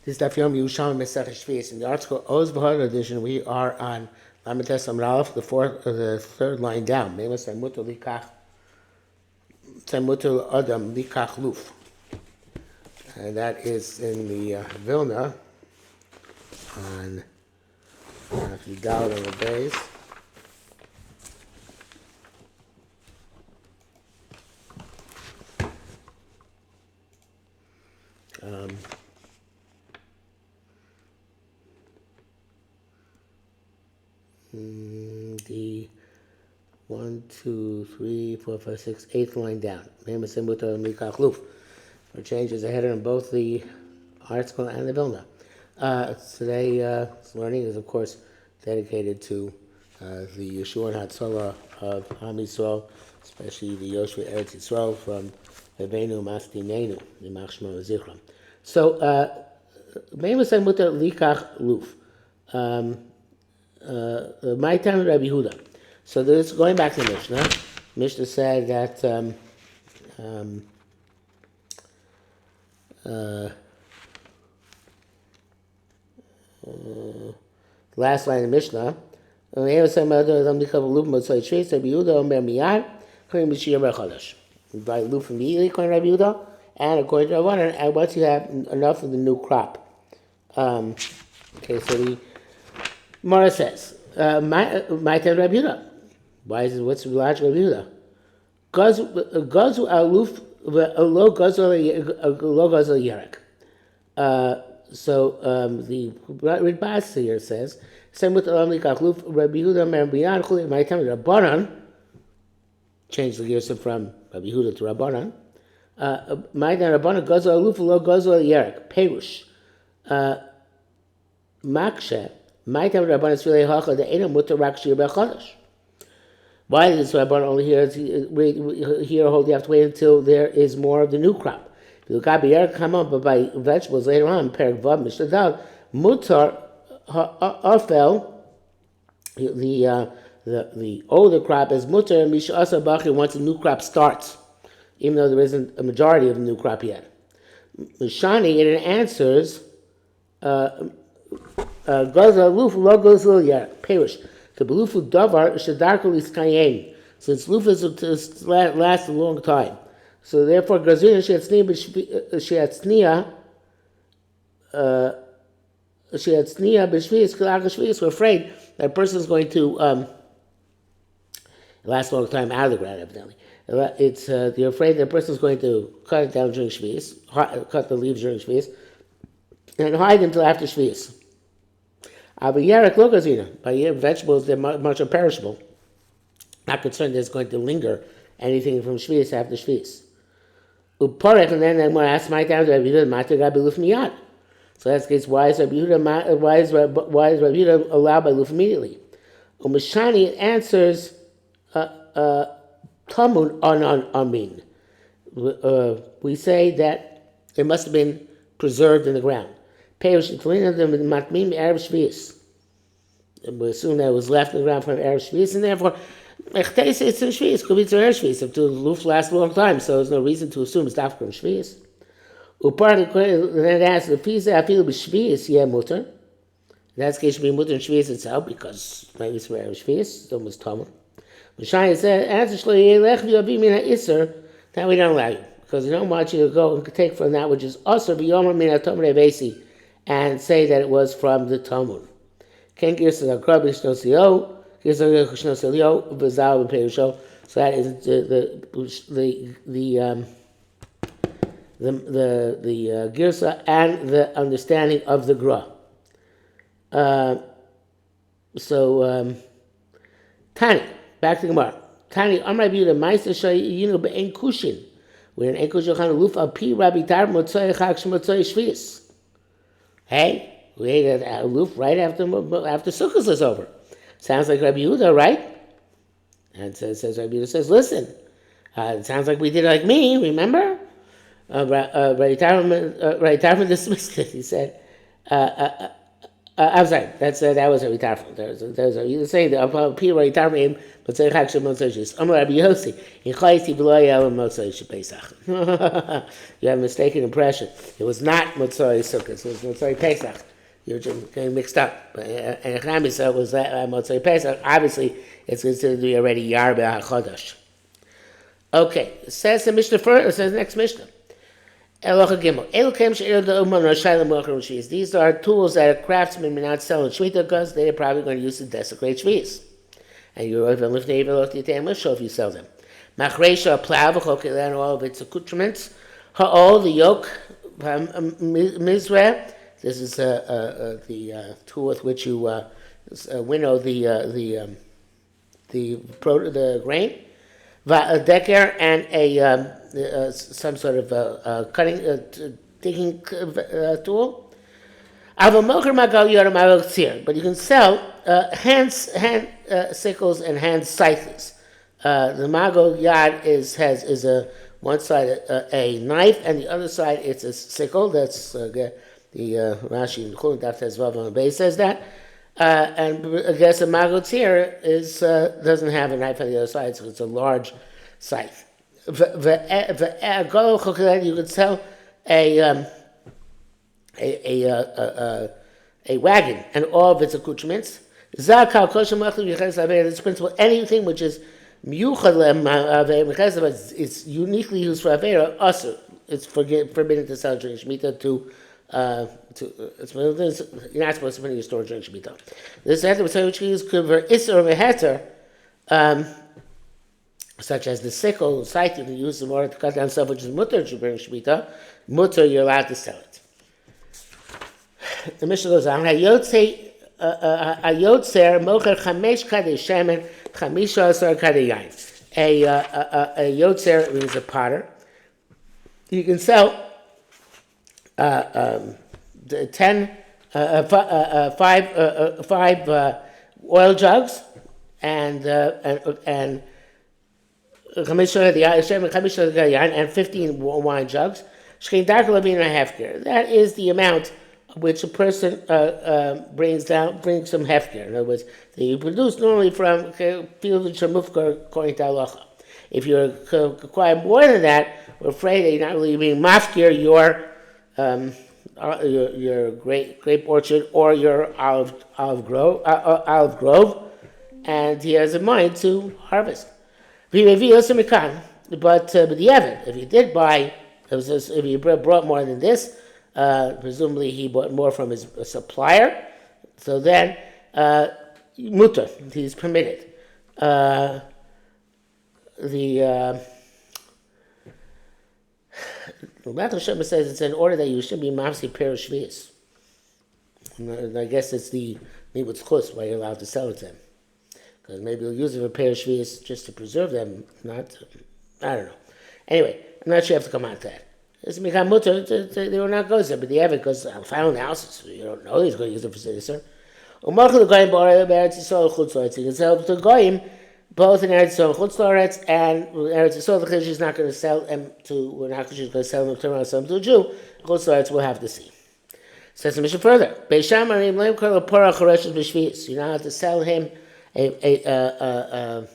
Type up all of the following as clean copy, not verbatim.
This is Daf Yom Yerushalmi Shevi'is. In the article Oz V'Har edition, we are on Lamites Amud Aleph, the third line down. Mema Saimutu Likach Saimutu Adam Likach Luf. And that is in the Vilna on if you doubt on the base. The 1, 2, 3, 4, 5, 6, 8th line down. For changes ahead in both the article and the Vilna. Today's learning is, of course, dedicated to the Yeshua and Hatzalah of Am Yisrael, especially the Yoshua Eretz Yisrael from Levenu Mastinenu, the Machshma Zichram. So, Meimasai Mutter Likach Luf. My time Rabbi Yehuda. So this going back to the Mishnah. Mishnah said that last line of Mishnah. By Luf and immediately according to Rabbi Yehuda, and according to Rabbanan, and once you have enough of the new crop. Okay, so the Mara says, my time Rabbi Yehuda. Why is it, what's the logic of Rabbi Yehuda? Gazu aluf lo gazu yerek. So the Ritbas here says, same with Rabbi Yehuda, my time Rabbanan, change the gears from Rabbi Yehuda to Rabbanan. My time Rabbanan gazu aluf lo gazu yerek. Perush. Makshe. My time Rabbanan is really hacha the ena mutar rak shir bechodesh. Why is Rabbanan only here? Here, hold you have to wait until there is more of the new crop. If you look at Yerek, come on, but by vegetables later on, Perek Vav Mishnah mutar afel the older crop is mutar and misha asa bachir once the new crop starts, even though there isn't a majority of the new crop yet. Mishani it answers. Gaza luf lo gozul yer perish. The belufu davar shadarkul is kayen. Since luf is to last a long time, so therefore gazina sheatznia b'shvius k'lag shvius. We're afraid that a person is going to last a long time out of the ground. Evidently, it's you're afraid that a person is going to cut it down during shvius, cut the leaves during shvius, and hide until after shvius. By vegetables, they're much perishable. Not concerned that it's going to linger anything from Shvi'is after Shvi'is. And then when I ask my time, Rabbi Yehuda, so that's the case. Why is Rabbi Yehuda allowed by luf immediately? Umashani answers Talmud on Amin. We say that it must have been preserved in the ground. We assume that it was left in the ground from Erev Shvi'is, and therefore, it's in Shvi'is, could be to Erev Shvi'is, if the luf lasts a long time, so there's no reason to assume it's daf from Shvi'is. Then it asks, if he's Shvi'is, yeah, mutter. In that case, it should be mutter in Shvi'is itself, because maybe it's from Erev Shvi'is, it's almost Talmud. Shai said, answer that we don't allow you, because we don't want you to go and take from that which is also b'yomer min ha'tomar evesi, and say that it was from the Talmud. So that is the girsa and the understanding of the gra. Tani, back to Gemara. Tani, Amar Yehuda, Ma'aser Shayinu be'en kushin. We're in Ein Kushin Luf al pi Rabbi Tar Motzei Chag Shmotzei Shvi'is. Hey, we ate at Luf right after Sukkot is over. Sounds like Rabbi Yehuda, right? And says Rabbi Yehuda says, listen, it sounds like we did like me, remember? Rabbi Tarfon dismissed it. He said, I'm sorry. That was a ritarfim. There's a you say the Peter ritarfim, but say chak motzei shis. Amar Rabbi Yossi in chayiti b'lo yel motzei shepesach. You have a mistaken impression. It was not motzei sukkos. It was motzei pesach. You're just getting mixed up. And Chamisa was motzei pesach. Obviously, it's considered to be already Yar Be'achodesh. Okay, it says the Mishnah first. It says the next Mishnah. These are tools that a craftsman may not sell in Shemitah because they're probably going to use to desecrate Shevi'is. And you're even lifting even look at the show if you sell them. Machresha, a plow, and all of its accoutrements. Ha'ol, the yoke, mizreh. This is the tool with which you winnow the grain. A decker and some sort of cutting, digging tool. But you can sell hand sickles and hand scythes. The magal yad is a one side a knife and the other side it's a sickle. That's the Rashi in Chulin Daf Tezvav on the base says that. And I guess a magal tzir doesn't have a knife on the other side, so it's a large scythe. You could sell a wagon and all of its accoutrements. This principle, anything which is it's uniquely used for avera, also it's forbidden to sell during Shemitah you're not supposed to put in your store during Shemitah. This is which is for Isser or Meheter, such as the sickle, scythe, you can use in order to cut down stuff which is mutter during Shemitah. Mutter, you're allowed to sell it. The Mishnah goes on. Hayotzer mocher chamesh kadei shemen, chamisha asar kadei yain. A yotzer means a potter. You can sell 5 oil jugs and 15 wine jugs. That is the amount which a person brings some hefker. In other words, they produce normally from fields which are mufkar according to halacha. If you acquire more than that, we're afraid that you're not really being mafkir your grape orchard or your olive grove, and he has a mind to harvest. But the Evan, if he did buy, if he brought more than this, presumably he bought more from his supplier, so then mutter, he's permitted. The Matal Shema says it's in order that you should be mafsi per Shevi'is. And I guess it's maybe it's chus why you're allowed to sell it to him. Because maybe you'll use it for per Shevi'is just to preserve them, I don't know. Anyway, I'm not sure you have to come out to that. It's Mikam Mutter, they will not go there, but the Evan, because I found houses, you don't know he's going to use it for Siddur. U'machal Goyim b'Orei Eretz Yisrael Chutz La'aretz. You can sell to Goyim both in Eretz Yisrael Chutz La'aretz and Eretz Yisrael. The Chiddush is not going to sell them to, we're not going to sell them to a Jew. Chutz La'aretz we'll have to see. Says the mission further. Beisham Arim Leim Kol Porach Choreshes B'Shvi'is. You're not allowed to sell him a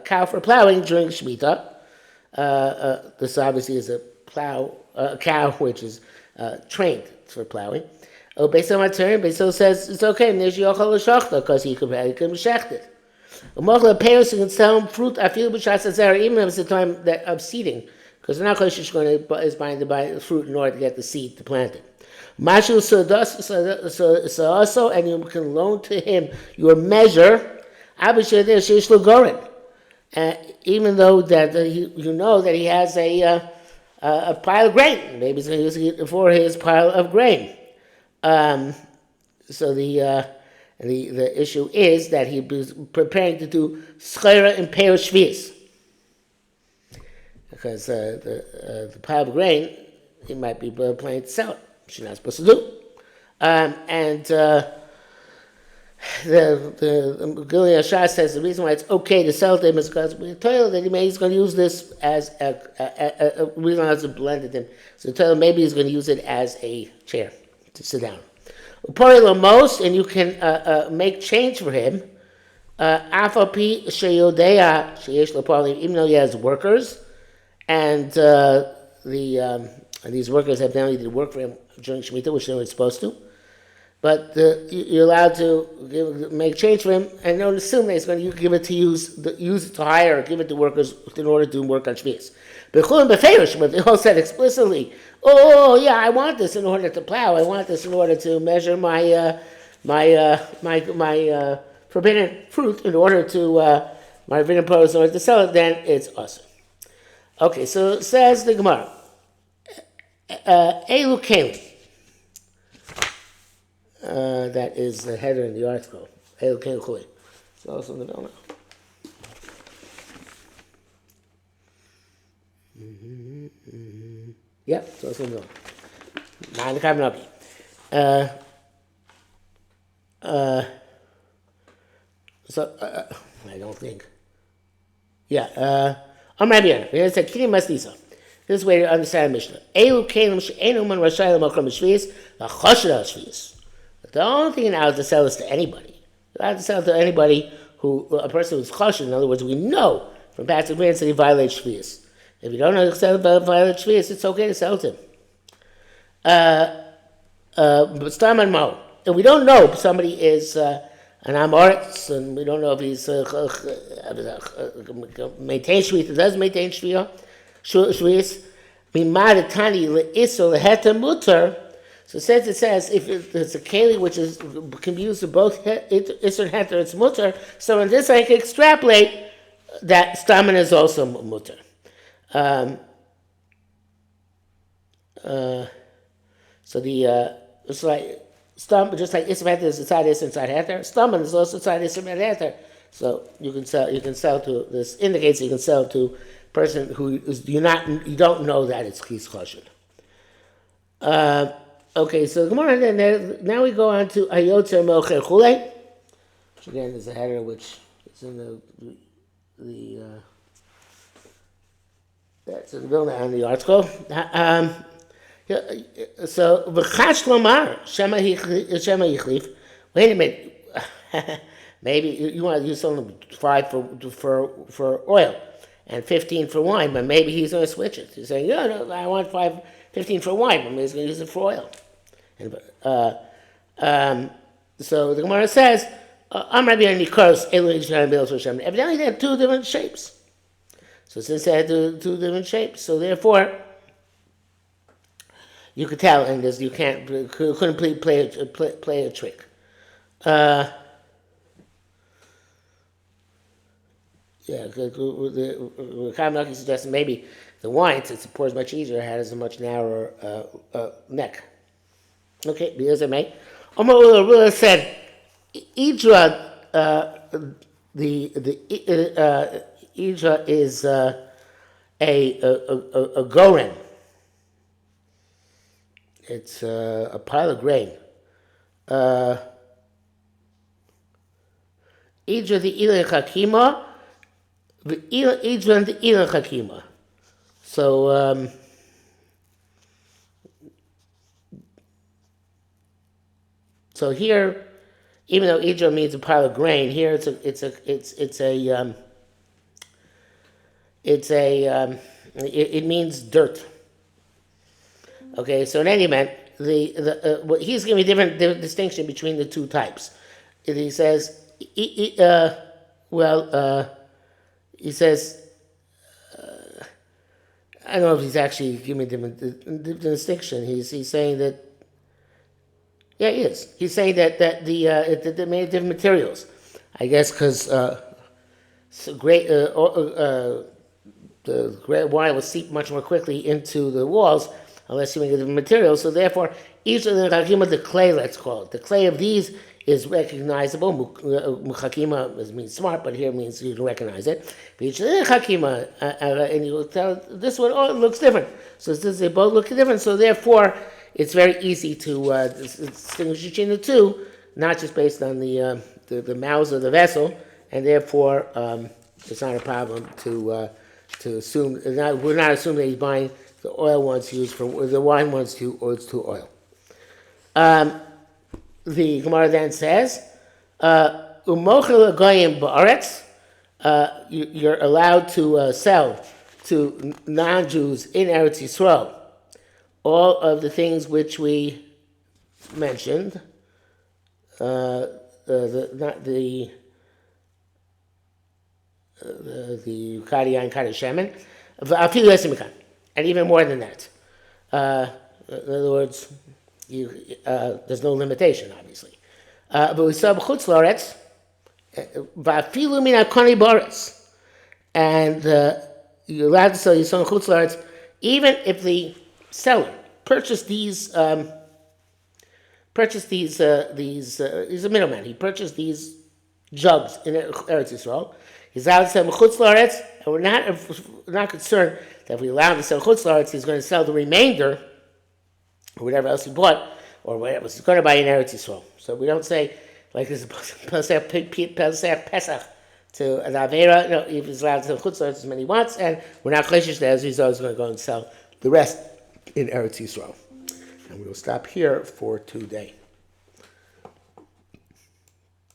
cow for plowing during Shemitah. This obviously is a cow which is trained for plowing. Oh, Beisel says it's okay because he can be shechted. A person can sell him fruit even if it's the time of seeding, because not is buying to buy fruit in order to get the seed to plant it. So also, and you can loan to him your measure, even though that you know that he has a pile of grain. Maybe he's going to use it for his pile of grain. So the issue is that he was preparing to do schera and peir shvi'is, because the pile of grain he might be planning to sell it, which you're not supposed to do. The Gilead Shah says the reason why it's okay to sell to him is because we're told that he's going to use this as we don't have to blend it in. So maybe he's going to use it as a chair to sit down. most, and you can make change for him. Even though he has workers, and these workers have now to work for him during Shemitah, which they weren't supposed to. But you're allowed to make change for him, and don't assume that he's going to give it to use it to hire or give it to workers in order to do work on Shemitah. But they all said explicitly, "Oh yeah, I want this in order to plow. I want this in order to measure my forbidden fruit in order to my forbidden produce in order to sell it." Then it's awesome. Okay, so says the Gemara, Elu Kelim. That is the header in the article. Elu Kelim Chui. It's also in the middle now. Yeah, it's also in the middle. Not in the Kabbalah. I don't think. Yeah. Amrabian. Here's a Kiri Masnisa. This is way to understand Mishnah. Elu Kelim she'enu man rashai l'makram Shevi'is la'choshed al Shevi'is. The only thing you're allowed to sell is to anybody. You're allowed to sell to anybody a person who's choshed. In other words, we know from past experience that he violates Shevi'is. If you don't know to sell violate Shevi'is, it's okay to sell to him. But Stam and Mo. And we don't know if somebody is an Amoritz, and we don't know if he's maintain Shevi'is, does maintain Shevi'is. Mimadatani le'isol leheter mutar. So since it says if it's a keli which can be used for both isser and heter, it's mutar. So in this I can extrapolate that stamen is also mutar. So the it's like stam, just like isser heter is inside isser inside heter, stamen is also inside isser and heter. So you can sell to this indicates you can sell to a person who is you don't know that it's chis choshen. Okay, so Gemara, now we go on to Ayotzer Mocher Chulei, which again is a header which is in that's in the middle on the article. So V'chash Lomar Shema Yichlif. Wait a minute, maybe you want to use only 5 for oil and 15 for wine, but maybe he's going to switch it. He's saying, no, I want 15 for wine, but maybe he's going to use it for oil. So the Gemara says, evidently they had 2 different shapes. So since they had 2 different shapes, so therefore you could tell, and you couldn't play a trick. The Kamaki suggested maybe the wine, since it pours much easier, has a much narrower neck. Okay, because it may. Omar Ula said, Idra, Idra is a goren. It's a pile of grain. Idra the Ilan Chakima, Idra the Ilan Chakima. So, so here, even though Idra means a pile of grain, here it means dirt. Okay, so in any event, he's giving a different distinction between the 2 types. He says, he says, I don't know if he's actually giving a different distinction. He's saying that. Yeah, he is. He's saying that they made different materials. I guess because the great wine will seep much more quickly into the walls unless you make a different material. So therefore, each of the clay, let's call it, the clay of these is recognizable. Muchakima means smart, but here means you can recognize it. Each of the and you will tell this one, oh, it looks different. So since they both look different, so therefore it's very easy to distinguish between the 2, not just based on the mouths of the vessel, and therefore it's not a problem to assume. We're not assuming that he's buying the oil ones used for the wine ones to oil. the Gemara then says, "Umochel goyim ba'aretz." You're allowed to sell to non-Jews in Eretz Yisrael all of the things which we mentioned. The Kari and Kari Shemen, and even more than that. In other words, there's no limitation, obviously. But we saw b'chutz la'aretz, va'afilu min hakoni b'aretz, and you're allowed to sell your son chutz la'aretz, even if the seller purchased these. He's a middleman. He purchased these jugs in Eretz Yisrael. He's allowed to sell chutz la'aretz, and we're not concerned that if we allow him to sell chutz la'aretz, he's going to sell the remainder, or whatever else he bought, or whatever he's going to buy in Eretz Yisrael. So we don't say, like this Pesach to an Avera, no, if he's allowed to sell chutz la'aretz as many he wants, and we're not chleshish that he's always going to go and sell the rest in Eretz Yisrael. And we will stop here for today.